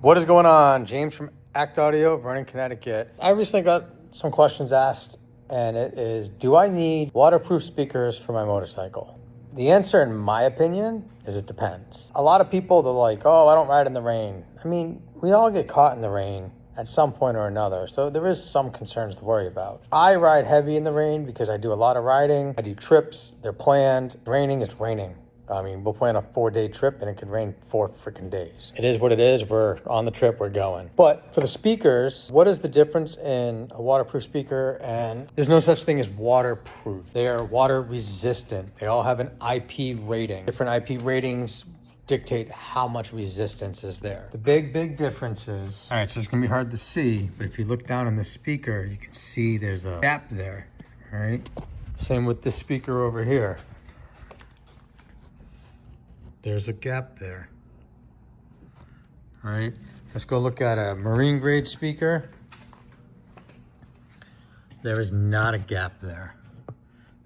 What is going on? James from Act Audio, Vernon, Connecticut. I recently got some questions asked, and it is, do I need waterproof speakers for my motorcycle? The answer, in my opinion, is it depends. A lot of people, they're like, oh, I don't ride in the rain. I mean, we all get caught in the rain at some point or another, so there is some concerns to worry about. I ride heavy in the rain because I do a lot of riding. I do trips, they're planned. Raining, it's raining. I mean, we'll plan a 4-day trip and it could rain 4 freaking days. It is what it is. We're on the trip, we're going. But for the speakers, what is the difference in a waterproof speaker? And there's no such thing as waterproof. They are water resistant. They all have an IP rating. Different IP ratings dictate how much resistance is there. The big difference is, all right, so it's gonna be hard to see, but if you look down on the speaker, you can see there's a gap there, all right? Same with this speaker over here. There's a gap there. All right, let's go look at a marine grade speaker. There is not a gap there.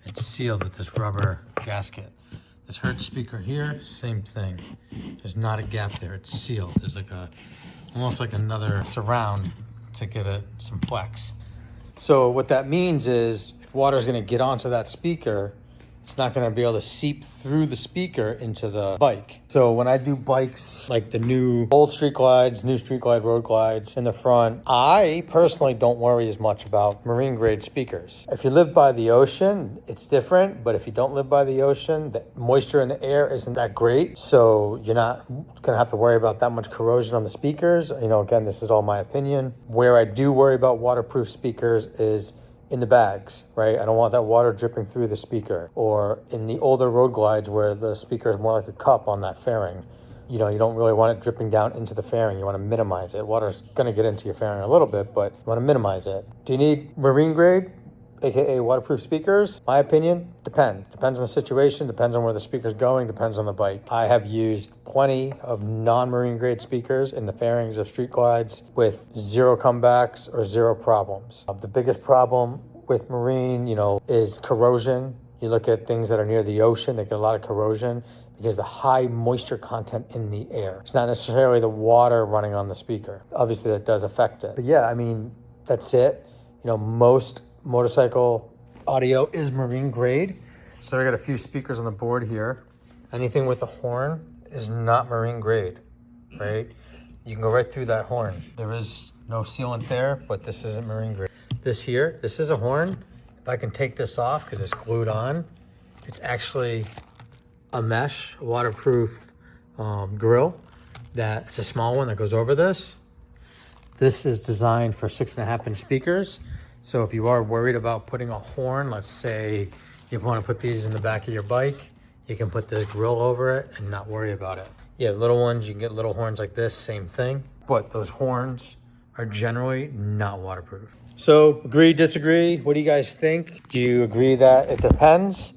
It's sealed with this rubber gasket. This Hertz speaker here, same thing. There's not a gap there, it's sealed. There's like almost like another surround to give it some flex. So what that means is if water is gonna get onto that speaker, it's not gonna be able to seep through the speaker into the bike. So when I do bikes like the new old Street Glides, new Street Glide Road Glides in the front, I personally don't worry as much about marine grade speakers. If you live by the ocean, it's different, but if you don't live by the ocean, the moisture in the air isn't that great. So you're not gonna have to worry about that much corrosion on the speakers. You know, again, this is all my opinion. Where I do worry about waterproof speakers is in the bags, right? I don't want that water dripping through the speaker. Or in the older road glides where the speaker is more like a cup on that fairing. You know, you don't really want it dripping down into the fairing. You want to minimize it. Water's gonna get into your fairing a little bit, but you want to minimize it. Do you need marine grade, AKA waterproof speakers? My opinion, depends. Depends on the situation, depends on where the speaker's going, depends on the bike. I have used plenty of non-marine grade speakers in the fairings of Street Glides with 0 comebacks or 0 problems. The biggest problem with marine, is corrosion. You look at things that are near the ocean, they get a lot of corrosion because the high moisture content in the air. It's not necessarily the water running on the speaker. Obviously that does affect it. But yeah, I mean, that's it. Most motorcycle audio is marine grade. So I got a few speakers on the board here. Anything with a horn is not marine grade, right? You can go right through that horn. There is no sealant there, but this isn't marine grade. This here, this is a horn. If I can take this off because it's glued on, it's actually a mesh, waterproof grill. It's a small one that goes over this. This is designed for 6.5-inch speakers. So if you are worried about putting a horn, let's say you want to put these in the back of your bike, you can put the grill over it and not worry about it. Yeah, little ones, you can get little horns like this, same thing. But those horns are generally not waterproof. So agree, disagree? What do you guys think? Do you agree that it depends?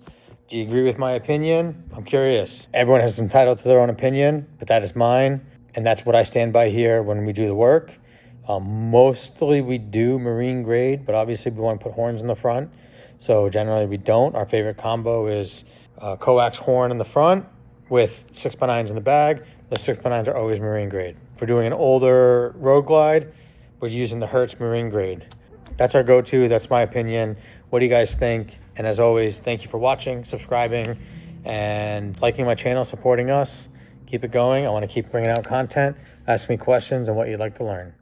Do you agree with my opinion? I'm curious. Everyone has entitled to their own opinion, but that is mine. And that's what I stand by here when we do the work. Mostly we do marine grade, but obviously we want to put horns in the front. So generally we don't. Our favorite combo is coax horn in the front with 6x9s in the bag. The 6x9s are always marine grade. If we're doing an older road glide, we're using the Hertz marine grade. That's our go-to, that's my opinion. What do you guys think? And as always, thank you for watching, subscribing, and liking my channel, supporting us. Keep it going. I want to keep bringing out content. Ask me questions on what you'd like to learn.